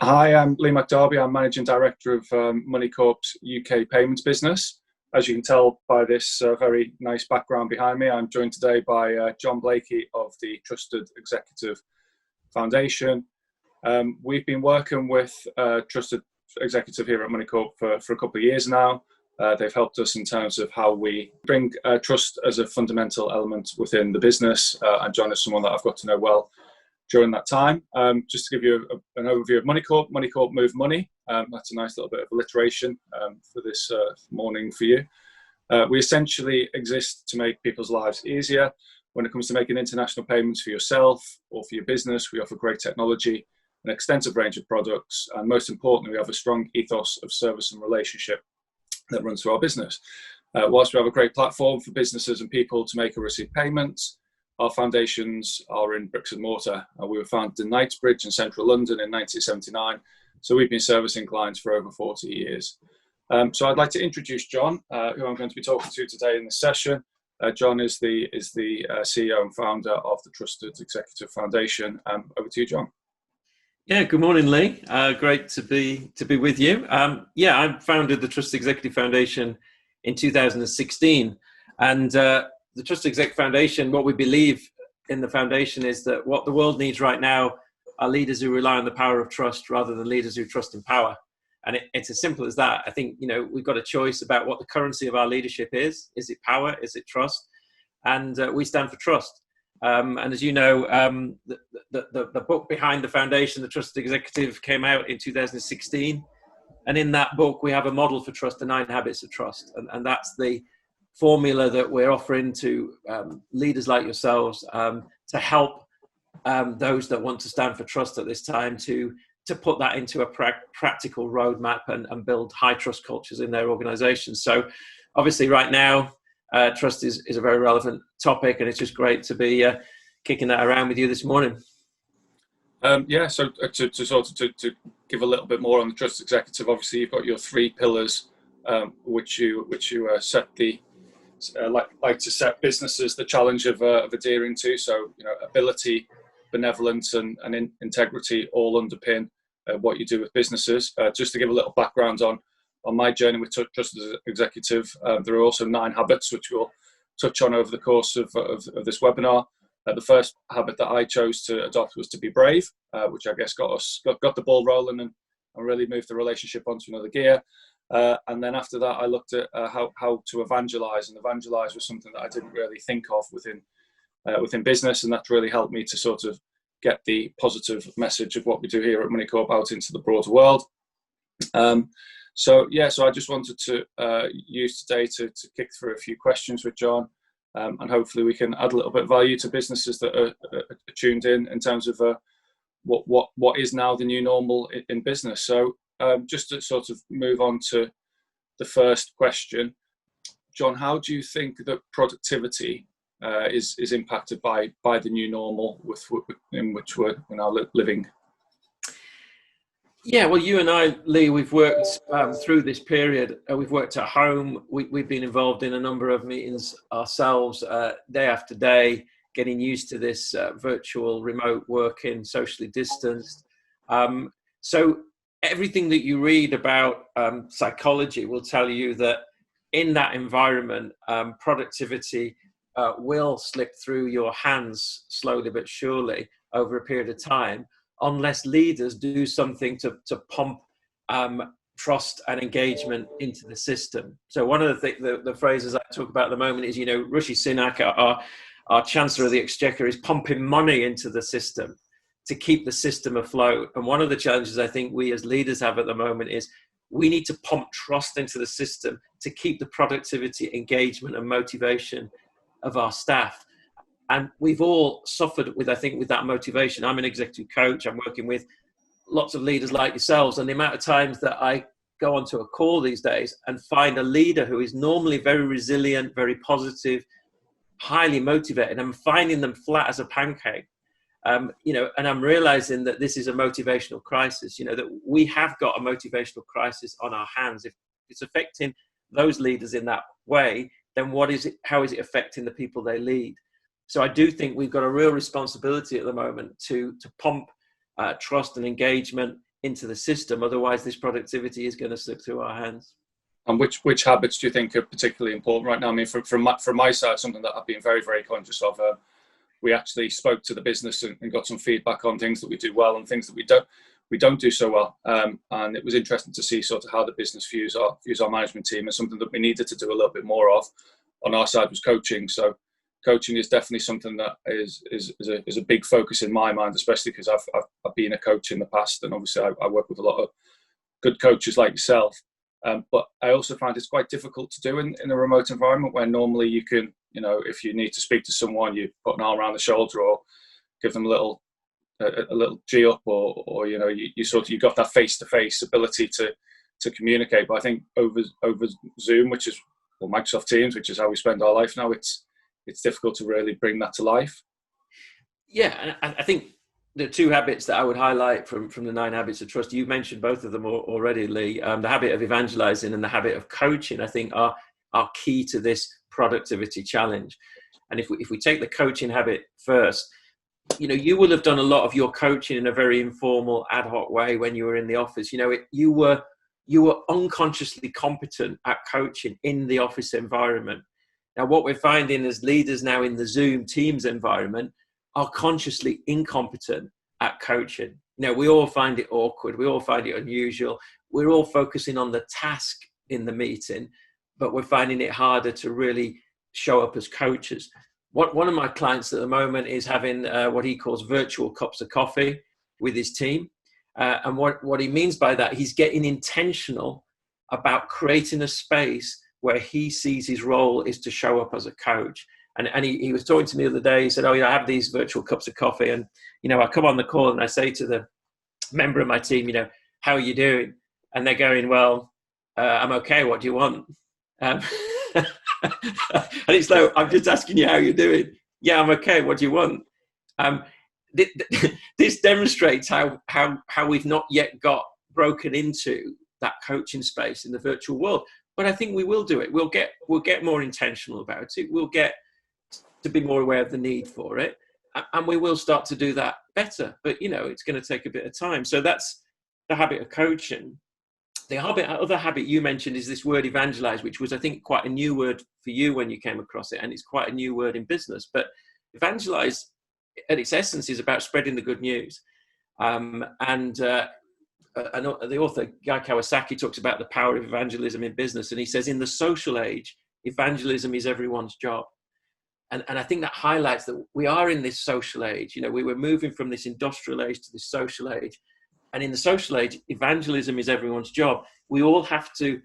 Hi, I'm Lee McDarby. I'm Managing Director of Moneycorp's UK payments business. As you can tell by this very nice background behind me, I'm joined today by John Blakey of the Trusted Executive Foundation. We've been working with Trusted Executive here at Moneycorp for a couple of years now. They've helped us in terms of how we bring trust as a fundamental element within the business. And John is someone that I've got to know well during that time. Just to give you an overview of Moneycorp. Moneycorp move money. That's a nice little bit of alliteration for this morning for you. We essentially exist to make people's lives easier. When it comes to making international payments for yourself or for your business, we offer great technology, an extensive range of products, and most importantly, we have a strong ethos of service and relationship that runs through our business. Whilst we have a great platform for businesses and people to make or receive payments, our foundations are in bricks and mortar. We were founded in Knightsbridge in central London in 1979, so we've been servicing clients for over 40 years. So I'd like to introduce John, who I'm going to be talking to today in this session. John is the CEO and founder of the Trusted Executive Foundation. Over to you, John. Yeah, good morning, Lee. Great to be with you. I founded the Trusted Executive Foundation in 2016, and the Trusted Exec Foundation, what we believe in the foundation is that what the world needs right now are leaders who rely on the power of trust rather than leaders who trust in power. And it's as simple as that. I think, we've got a choice about what the currency of our leadership is. Is it power? Is it trust? And we stand for trust. And as you know, the book behind the foundation, The Trusted Executive, came out in 2016. And in that book, we have a model for trust, the 9 habits of trust. And that's the formula that we're offering to leaders like yourselves to help those that want to stand for trust at this time to put that into a practical roadmap and build high trust cultures in their organizations. So obviously right now, trust is a very relevant topic, and it's just great to be kicking that around with you this morning. So to give a little bit more on the Trusted Executive, obviously you've got your 3 pillars, which you set like to set businesses the challenge of adhering to. So, ability, benevolence, and integrity all underpin what you do with businesses. Just to give a little background on my journey with Trusted Executive, there are also 9 habits which we'll touch on over the course of this webinar. The first habit that I chose to adopt was to be brave, which I guess got the ball rolling and really moved the relationship onto another gear. And then after that, I looked at how to evangelize, and evangelize was something that I didn't really think of within business, and that's really helped me to sort of get the positive message of what we do here at Moneycorp out into the broader world. So I just wanted to use today to kick through a few questions with John, and hopefully we can add a little bit of value to businesses that are tuned in terms of what is now the new normal in business. So just to sort of move on to the first question, John, how do you think that productivity is impacted by the new normal in which we're now living? Yeah, well, you and I, Lee, we've worked through this period. We've worked at home. We've been involved in a number of meetings ourselves, day after day, getting used to this virtual remote working, socially distanced. So everything that you read about psychology will tell you that in that environment, productivity will slip through your hands slowly but surely over a period of time, unless leaders do something to pump trust and engagement into the system. So one of the phrases I talk about at the moment is, Rishi Sunak, our Chancellor of the Exchequer, is pumping money into the system to keep the system afloat. And one of the challenges I think we as leaders have at the moment is we need to pump trust into the system to keep the productivity, engagement, and motivation of our staff. And we've all suffered with that motivation. I'm an executive coach. I'm working with lots of leaders like yourselves. And the amount of times that I go onto a call these days and find a leader who is normally very resilient, very positive, highly motivated, I'm finding them flat as a pancake. And I'm realizing that this is a motivational crisis, that we have got a motivational crisis on our hands. If it's affecting those leaders in that way, then how is it affecting the people they lead? So I do think we've got a real responsibility at the moment to pump trust and engagement into the system. Otherwise, this productivity is going to slip through our hands. And which habits do you think are particularly important right now? I mean, from my side, something that I've been very, very conscious of. We actually spoke to the business and got some feedback on things that we do well and things that we don't do so well. And it was interesting to see sort of how the business views our management team, as something that we needed to do a little bit more of. On our side was coaching. So coaching is definitely something that is a big focus in my mind, especially because I've been a coach in the past, and obviously I work with a lot of good coaches like yourself. But I also find it's quite difficult to do in a remote environment, where normally you can, if you need to speak to someone, you put an arm around the shoulder or give them a little G up, or you got that face-to-face ability to communicate. But I think over Zoom, or Microsoft Teams, which is how we spend our life now, it's difficult to really bring that to life. Yeah, and I think the two habits that I would highlight from the 9 habits of trust, you've mentioned both of them already, Lee. The habit of evangelizing and the habit of coaching, I think, are key to this productivity challenge. And if we take the coaching habit first, you will have done a lot of your coaching in a very informal, ad hoc way when you were in the office. You were unconsciously competent at coaching in the office environment. Now, what we're finding as leaders now in the Zoom Teams environment are consciously incompetent at coaching. We all find it awkward. We all find it unusual. We're all focusing on the task in the meeting, but we're finding it harder to really show up as coaches. One of my clients at the moment is having what he calls virtual cups of coffee with his team. And what he means by that, he's getting intentional about creating a space where he sees his role is to show up as a coach. And he was talking to me the other day. He said, I have these virtual cups of coffee. And, I come on the call and I say to the member of my team, how are you doing? And they're going, well, I'm okay. What do you want? And it's like, I'm just asking you how you're doing. Yeah, I'm okay. What do you want? This demonstrates how we've not yet got broken into that coaching space in the virtual world. But I think we will do it. We'll get more intentional about it. We'll get to be more aware of the need for it, and we will start to do that better. But it's going to take a bit of time. So that's the habit of coaching. The other habit you mentioned is this word evangelize, which was, I think, quite a new word for you when you came across it, and it's quite a new word in business. But evangelize, at its essence, is about spreading the good news. The author Guy Kawasaki talks about the power of evangelism in business, and he says, in the social age, evangelism is everyone's job. And I think that highlights that we are in this social age. We were moving from this industrial age to this social age. And in the social age, evangelism is everyone's job. We all have to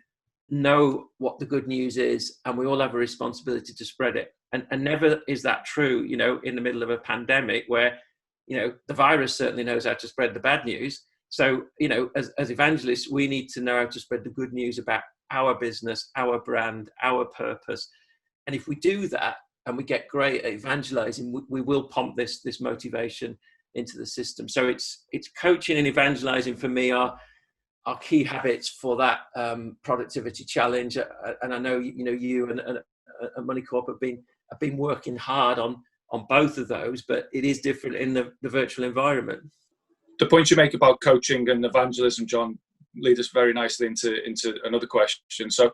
know what the good news is, and we all have a responsibility to spread it. And never is that true, in the middle of a pandemic where, the virus certainly knows how to spread the bad news. So, as evangelists, we need to know how to spread the good news about our business, our brand, our purpose. And if we do that, and we get great at evangelizing, we will pump this motivation into the system. So it's coaching and evangelizing for me are key habits for that productivity challenge. And I know you and Moneycorp have been working hard on both of those, but it is different in the virtual environment. The point you make about coaching and evangelism, John, lead us very nicely into another question. So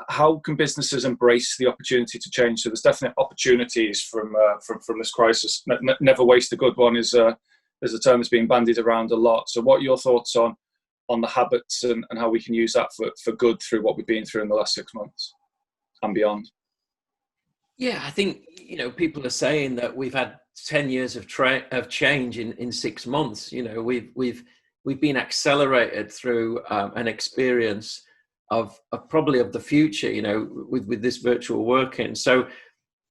how can businesses embrace the opportunity to change? So there's definitely opportunities from this crisis. Never waste a good one is a term that's being bandied around a lot. So what are your thoughts on the habits and how we can use that for good through what we've been through in the last 6 months and beyond? Yeah, I think, people are saying that we've had 10 years of change in 6 months. We've been accelerated through an experience of probably of the future, with this virtual working. So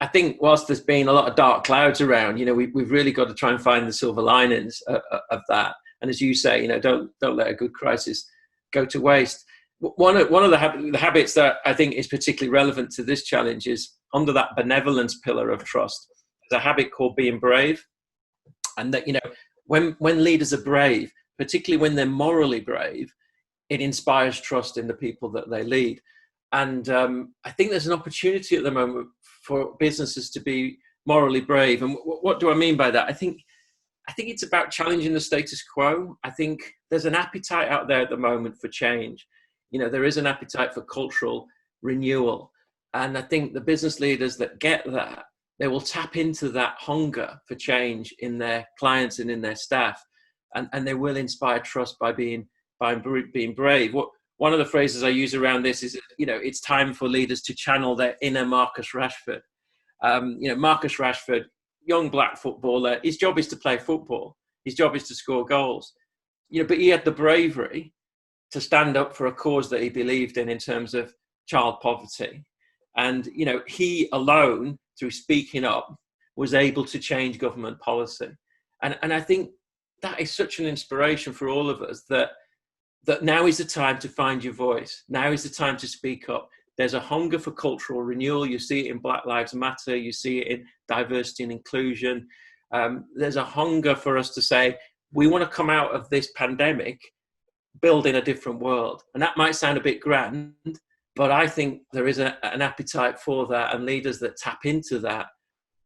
I think whilst there's been a lot of dark clouds around, we've really got to try and find the silver linings of that. And as you say, don't let a good crisis go to waste. One of the habits that I think is particularly relevant to this challenge is under that benevolence pillar of trust. There's a habit called being brave. And that, when leaders are brave, particularly when they're morally brave, it inspires trust in the people that they lead. And I think there's an opportunity at the moment for businesses to be morally brave. And what do I mean by that? I think I think it's about challenging the status quo. I think there's an appetite out there at the moment for change. There is an appetite for cultural renewal. And I think the business leaders that get that, they will tap into that hunger for change in their clients and in their staff. And they will inspire trust by being brave. One of the phrases I use around this is, it's time for leaders to channel their inner Marcus Rashford. Marcus Rashford, young black footballer, his job is to play football. His job is to score goals. But he had the bravery to stand up for a cause that he believed in terms of child poverty. And, he alone, through speaking up, was able to change government policy. And I think that is such an inspiration for all of us, that now is the time to find your voice. Now is the time to speak up. There's a hunger for cultural renewal. You see it in Black Lives Matter. You see it in diversity and inclusion. There's a hunger for us to say, we want to come out of this pandemic building a different world. And that might sound a bit grand, but I think there is an appetite for that, and leaders that tap into that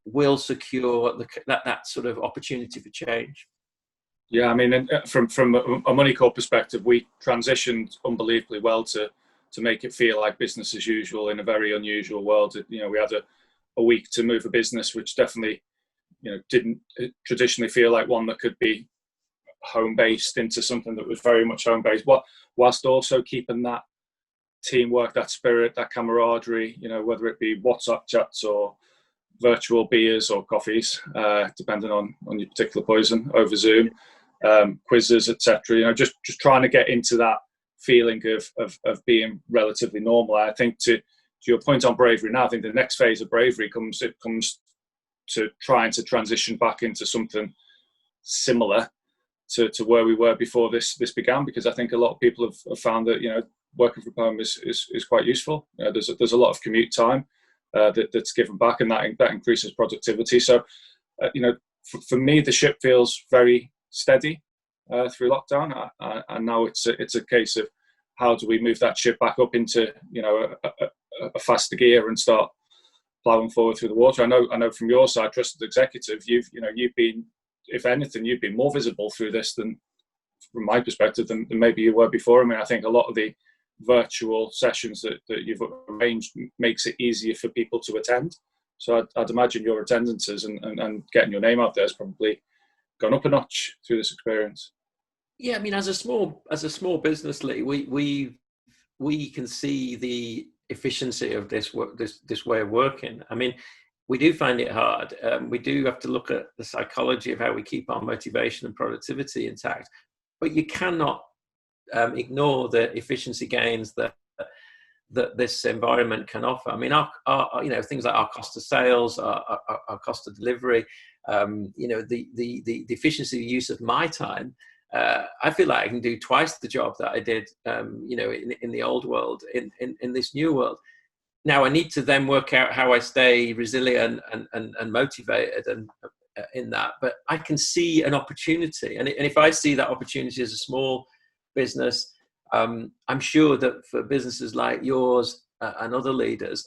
will secure that sort of opportunity for change. Yeah, I mean, from a Moneycorp perspective, we transitioned unbelievably well to make it feel like business as usual in a very unusual world. We had a week to move a business, which definitely, didn't traditionally feel like one that could be home-based, into something that was very much home-based, whilst also keeping that teamwork, that spirit, that camaraderie, whether it be WhatsApp chats or virtual beers or coffees, depending on your particular poison, over Zoom, quizzes, etc. Just trying to get into that feeling of being relatively normal. I think to your point on bravery now, I think the next phase of bravery comes to trying to transition back into something similar to where we were before this began, because I think a lot of people have found that working from home is quite useful. There's a lot of commute time that's given back, and that increases productivity. So for me, the ship feels very steady through lockdown, and now it's a case of how do we move that ship back up into a faster gear and start plowing forward through the water. I know from your side, trusted executive, you've been, if anything, you've been more visible through this than, from my perspective, than maybe you were before. I mean, I think a lot of the virtual sessions that you've arranged makes it easier for people to attend. So I'd imagine your attendances and getting your name out there has probably gone up a notch through this experience. Yeah, I mean, as a small business, Lee, we can see the efficiency of this way of working. I mean, we do find it hard. We do have to look at the psychology of how we keep our motivation and productivity intact. But you cannot ignore the efficiency gains that this environment can offer. I mean, our things like our cost of sales, our cost of delivery, the efficiency of use of my time. I feel like I can do twice the job that I did, in the old world, in this new world. Now I need to then work out how I stay resilient and motivated and in that. But I can see an opportunity, and if I see that opportunity as a small business, I'm sure that for businesses like yours and other leaders,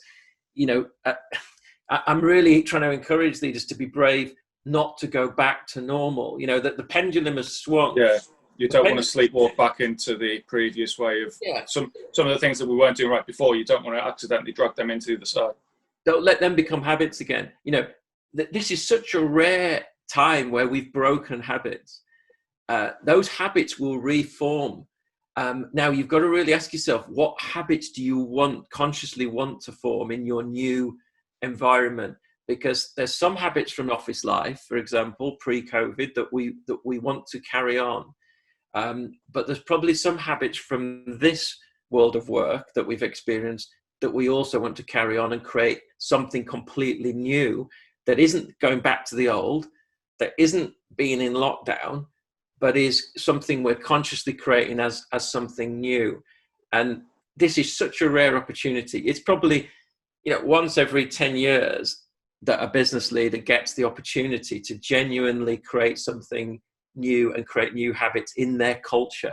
I'm really trying to encourage leaders to be brave, not to go back to normal. That the pendulum has swung. Yeah, you don't want to sleepwalk back into the previous way of some of the things that we weren't doing right before. You don't want to accidentally drag them into the side. Don't let them become habits again. This is such a rare time where we've broken habits. Those habits will reform. Now you've got to really ask yourself, what habits do you consciously want to form in your new environment? Because there's some habits from office life, for example, pre-COVID, that we want to carry on. But there's probably some habits from this world of work that we've experienced that we also want to carry on and create something completely new that isn't going back to the old, that isn't being in lockdown, but is something we're consciously creating as something new. And this is such a rare opportunity. It's probably, once every 10 years that a business leader gets the opportunity to genuinely create something new and create new habits in their culture.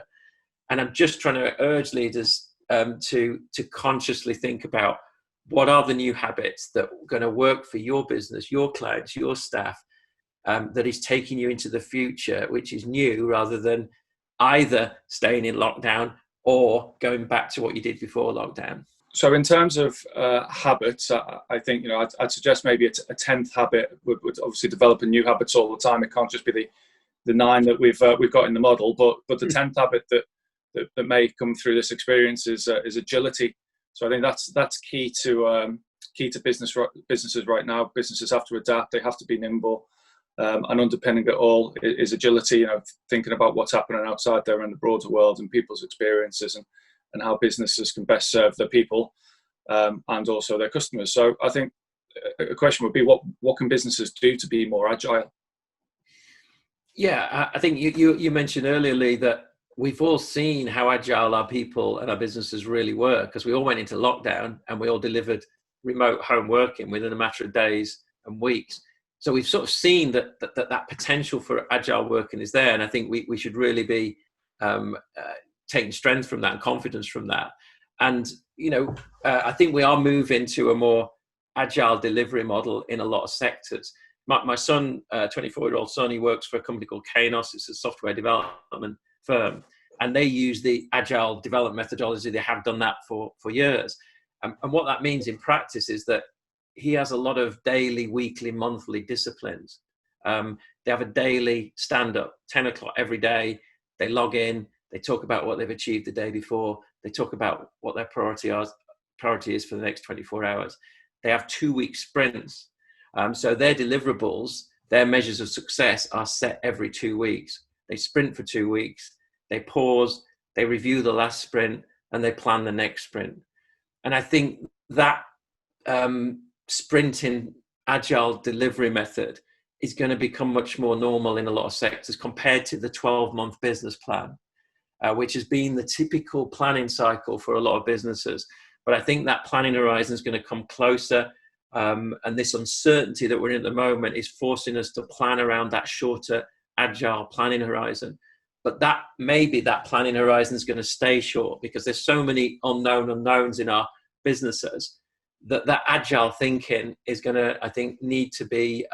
And I'm just trying to urge leaders to consciously think about what are the new habits that are going to work for your business, your clients, your staff, that is taking you into the future, which is new, rather than either staying in lockdown or going back to what you did before lockdown? So in terms of habits, I think, I'd suggest maybe a 10th habit would obviously developing new habits all the time. It can't just be the 9 that we've got in the model, but the 10th habit that may come through this experience is agility. So I think that's key to businesses right now. Businesses have to adapt. They have to be nimble, and underpinning it all is agility. Thinking about what's happening outside there in the broader world and people's experiences, and how businesses can best serve their people, and also their customers. So I think a question would be, what can businesses do to be more agile? Yeah, I think you mentioned earlier, Lee, that we've all seen how agile our people and our businesses really work, because we all went into lockdown and we all delivered remote home working within a matter of days and weeks. So we've sort of seen that potential for agile working is there. And I think we should really be taking strength from that and confidence from that. And, I think we are moving to a more agile delivery model in a lot of sectors. My son, 24-year-old son, he works for a company called Kainos. It's a software development firm. And they use the agile development methodology. They have done that for years. And what that means in practice is that he has a lot of daily, weekly, monthly disciplines. They have a daily stand-up, 10 o'clock every day. They log in. They talk about what they've achieved the day before. They talk about what their priority is for the next 24 hours. They have 2-week sprints. So their deliverables, their measures of success are set every 2 weeks. They sprint for 2 weeks. They pause. They review the last sprint, and they plan the next sprint. And I think that sprinting agile delivery method is going to become much more normal in a lot of sectors compared to the 12-month business plan, which has been the typical planning cycle for a lot of businesses. But I think that planning horizon is going to come closer. And this uncertainty that we're in at the moment is forcing us to plan around that shorter agile planning horizon. But that maybe that planning horizon is going to stay short, because there's so many unknowns in our businesses that agile thinking is going to, I think, need to be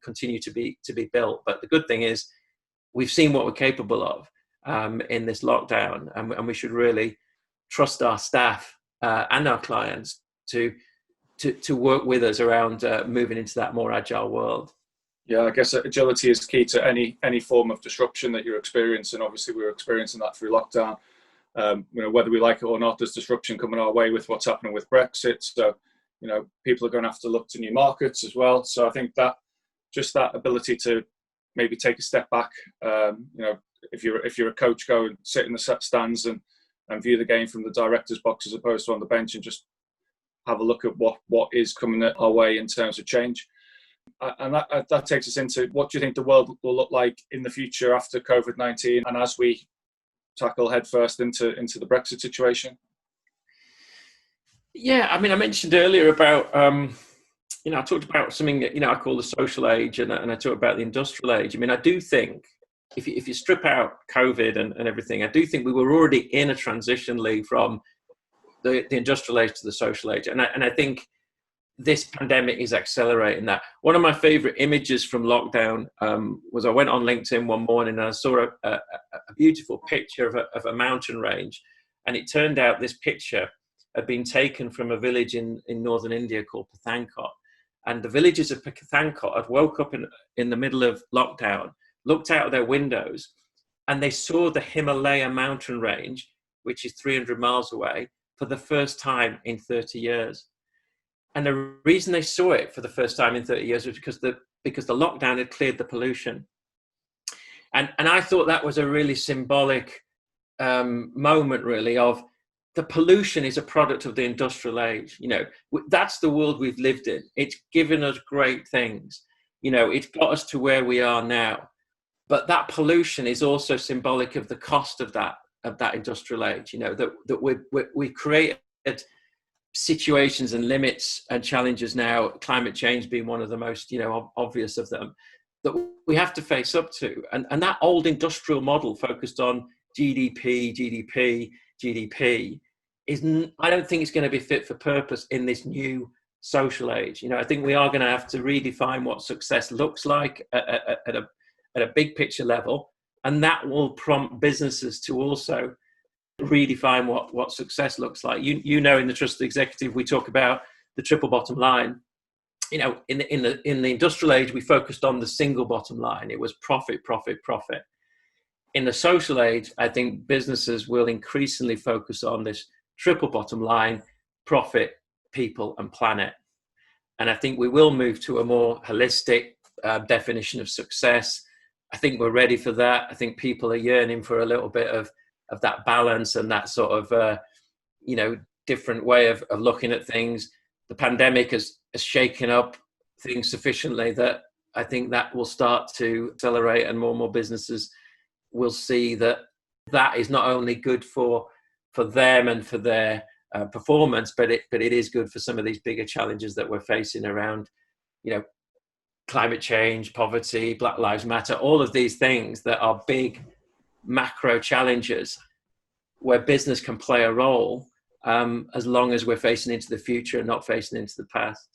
continue to be built. But the good thing is we've seen what we're capable of in this lockdown, and we should really trust our staff and our clients to work with us around moving into that more agile world. Yeah, I guess agility is key to any form of disruption that you're experiencing. Obviously, we're experiencing that through lockdown. Whether we like it or not, there's disruption coming our way with what's happening with Brexit. So, people are going to have to look to new markets as well. So I think that just that ability to maybe take a step back, if you're a coach, go and sit in the stands and view the game from the director's box as opposed to on the bench, and just have a look at what is coming our way in terms of change. And that takes us into, what do you think the world will look like in the future after COVID-19, and as we tackle headfirst into the Brexit situation? Yeah, I mean, I mentioned earlier about, I talked about something that, I call the social age, and I talked about the industrial age. I mean, I do think if you strip out COVID and everything, I do think we were already in a transition, Lee, from the industrial age to the social age. And I think this pandemic is accelerating that. One of my favorite images from lockdown was I went on LinkedIn one morning and I saw a beautiful picture of a mountain range. And it turned out this picture had been taken from a village in northern India called Pathankot. And the villagers of Pathankot had woke up in the middle of lockdown, looked out of their windows, and they saw the Himalaya mountain range, which is 300 miles away, for the first time in 30 years. And the reason they saw it for the first time in 30 years was because the lockdown had cleared the pollution. And I thought that was a really symbolic moment, really, of the pollution is a product of the industrial age. That's the world we've lived in. It's given us great things. It's got us to where we are now. But that pollution is also symbolic of the cost of that industrial age. That we created situations and limits and challenges now, climate change being one of the most obvious of them, that we have to face up to. And that old industrial model focused on GDP is, I don't think it's going to be fit for purpose in this new social age. I think we are going to have to redefine what success looks like at a big picture level, and that will prompt businesses to also redefine what success looks like. In the Trusted Executive, we talk about the triple bottom line. In the industrial age, we focused on the single bottom line. It was profit, profit, profit. In the social age, I think businesses will increasingly focus on this triple bottom line: profit, people, and planet. And I think we will move to a more holistic definition of success. I think we're ready for that. I think people are yearning for a little bit of that balance and that sort of, different way of looking at things. The pandemic has shaken up things sufficiently that I think that will start to accelerate, and more businesses will see that is not only good for them and for their performance, but it is good for some of these bigger challenges that we're facing around, climate change, poverty, Black Lives Matter, all of these things that are big macro challenges where business can play a role, as long as we're facing into the future and not facing into the past.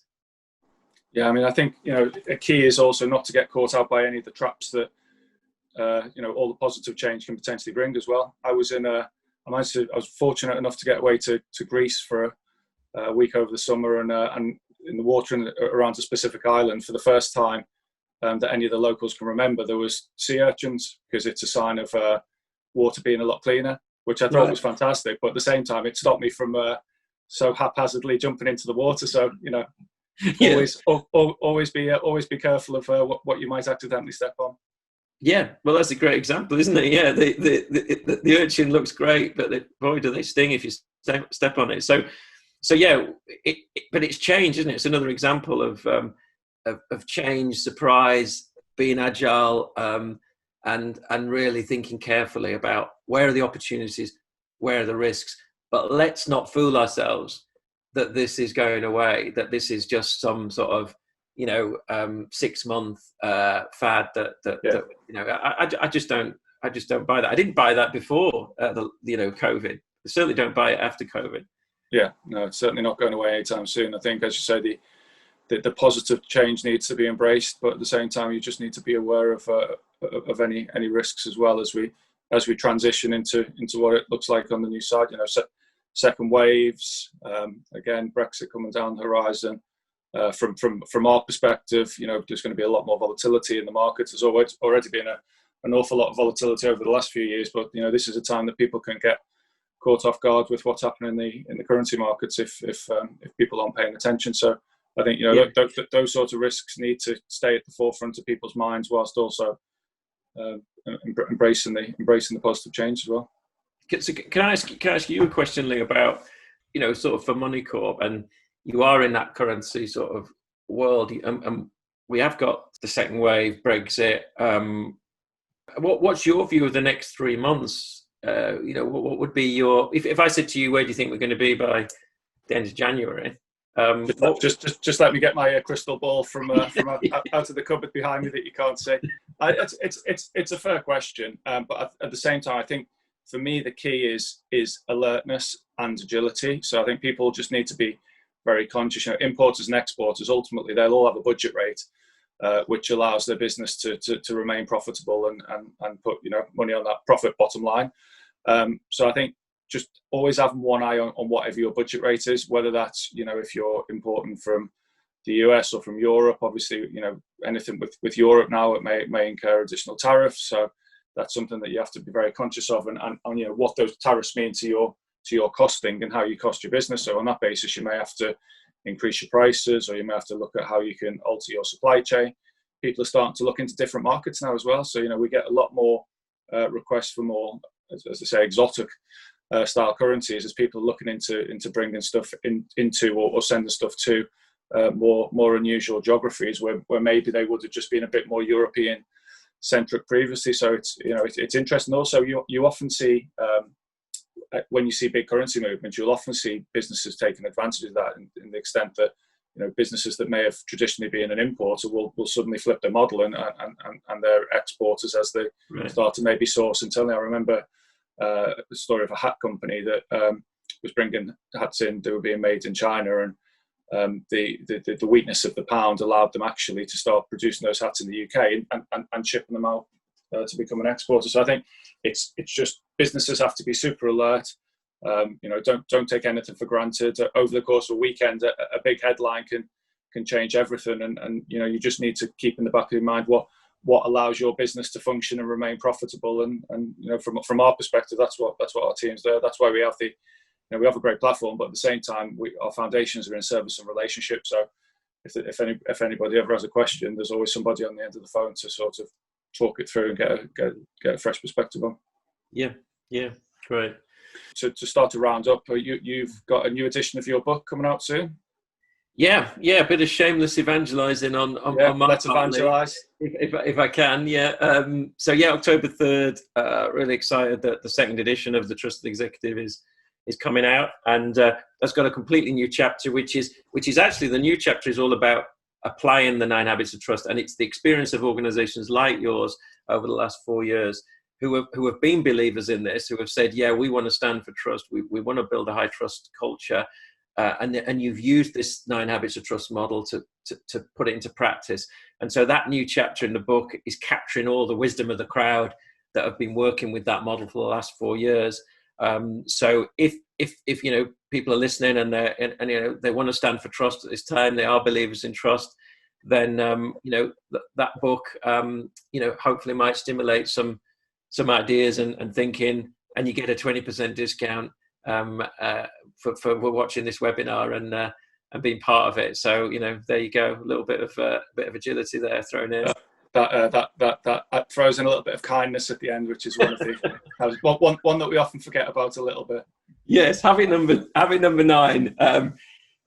Yeah, I mean, I think, a key is also not to get caught out by any of the traps that, all the positive change can potentially bring as well. I was fortunate enough to get away to Greece for a week over the summer, and in the water around a specific island for the first time that any of the locals can remember, there was sea urchins, because it's a sign of water being a lot cleaner, which I thought was fantastic. But at the same time, it stopped me from so haphazardly jumping into the water. So, always be careful of what you might accidentally step on. Yeah, well, that's a great example, isn't it? Yeah, the urchin looks great, but boy, do they sting if you step on it. So yeah, but it's change, isn't it? It's another example of change, surprise, being agile, and really thinking carefully about where are the opportunities, where are the risks. But let's not fool ourselves that this is going away, that this is just some sort of 6-month fad I just don't buy that. I didn't buy that before COVID. I certainly don't buy it after COVID. Yeah, no, it's certainly not going away anytime soon. I think, as you say, the positive change needs to be embraced, but at the same time, you just need to be aware of any risks as well as we transition into what it looks like on the new side. Second waves, again, Brexit coming down the horizon. From our perspective, there's going to be a lot more volatility in the markets. There's already been an awful lot of volatility over the last few years, but this is a time that people can get caught off guard with what's happening in the currency markets if people aren't paying attention. So I think those sorts of risks need to stay at the forefront of people's minds, whilst also embracing the positive change as well. So can I ask you a question, Lee, about sort of for Moneycorp, and you are in that currency sort of world, and we have got the second wave, Brexit. What's your view of the next 3 months? What would be if I said to you, where do you think we're going to be by the end of January? Just let me get my crystal ball from out of the cupboard behind me that you can't see. It's a fair question, but at the same time, I think for me the key is alertness and agility. So I think people just need to be very conscious. Importers and exporters, ultimately, they'll all have a budget rate, which allows their business to remain profitable and put money on that profit bottom line. So I think just always having one eye on whatever your budget rate is, whether that's if you're importing from the US or from Europe. Obviously, anything with Europe now, it may incur additional tariffs. So that's something that you have to be very conscious of, and what those tariffs mean to your costing and how you cost your business. So on that basis, you may have to increase your prices, or you may have to look at how you can alter your supply chain. People are starting to look into different markets now as well. So, we get a lot more requests for more, as I say, exotic style currencies, as people are looking into bringing stuff into or sending stuff to more unusual geographies where maybe they would have just been a bit more European centric previously. So it's interesting. Also, you often see when you see big currency movements, you'll often see businesses taking advantage of that in the extent that businesses that may have traditionally been an importer will suddenly flip their model and they're exporters as they start to maybe source internally. I remember the story of a hat company that was bringing hats in that were being made in China, and the weakness of the pound allowed them actually to start producing those hats in the UK and shipping them out to become an exporter. So I think it's just businesses have to be super alert. Don't take anything for granted. Over the course of a weekend, a big headline can change everything, and you just need to keep in the back of your mind what allows your business to function and remain profitable. And from our perspective, that's what our team's there. That's why we have we have a great platform, but at the same time, our foundations are in service and relationship. So if anybody ever has a question, there's always somebody on the end of the phone to sort of talk it through and get a fresh perspective on. Yeah, great. So to start to round up, you've got a new edition of your book coming out soon. Yeah, a bit of shameless evangelizing on my let's evangelize if I can. October 3rd. Really excited that the second edition of the Trusted Executive is coming out, and that's got a completely new chapter, which is actually the new chapter is all about applying the 9 habits of trust, and it's the experience of organizations like yours over the last 4 years who have been believers in this, who have said, yeah, we want to stand for trust, we want to build a high trust culture, and you've used this 9 habits of trust model to put it into practice. And so that new chapter in the book is capturing all the wisdom of the crowd that have been working with that model for the last 4 years. So if people are listening and they want to stand for trust at this time, they are believers in trust, then that book hopefully might stimulate some ideas and thinking, and you get a 20% discount for watching this webinar and being part of it. So there you go, a little bit of agility there thrown in. That throws in a little bit of kindness at the end, which is one of the one that we often forget about a little bit. Yes, having number 9,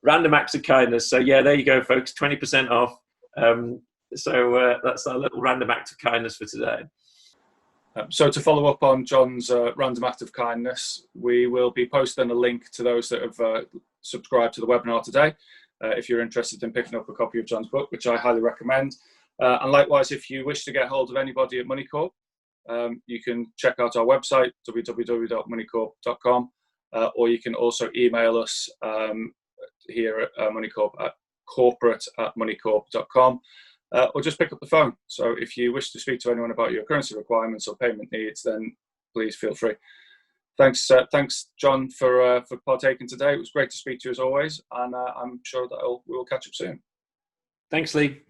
random acts of kindness. So yeah, there you go, folks, 20% off. So that's our little random act of kindness for today. So to follow up on John's random act of kindness, we will be posting a link to those that have subscribed to the webinar today. If you're interested in picking up a copy of John's book, which I highly recommend. And likewise, if you wish to get hold of anybody at Moneycorp, you can check out our website, www.moneycorp.com, or you can also email us here at Moneycorp at corporate@moneycorp.com, or just pick up the phone. So if you wish to speak to anyone about your currency requirements or payment needs, then please feel free. Thanks, John, for partaking today. It was great to speak to you as always, and I'm sure that we will catch up soon. Thanks, Lee.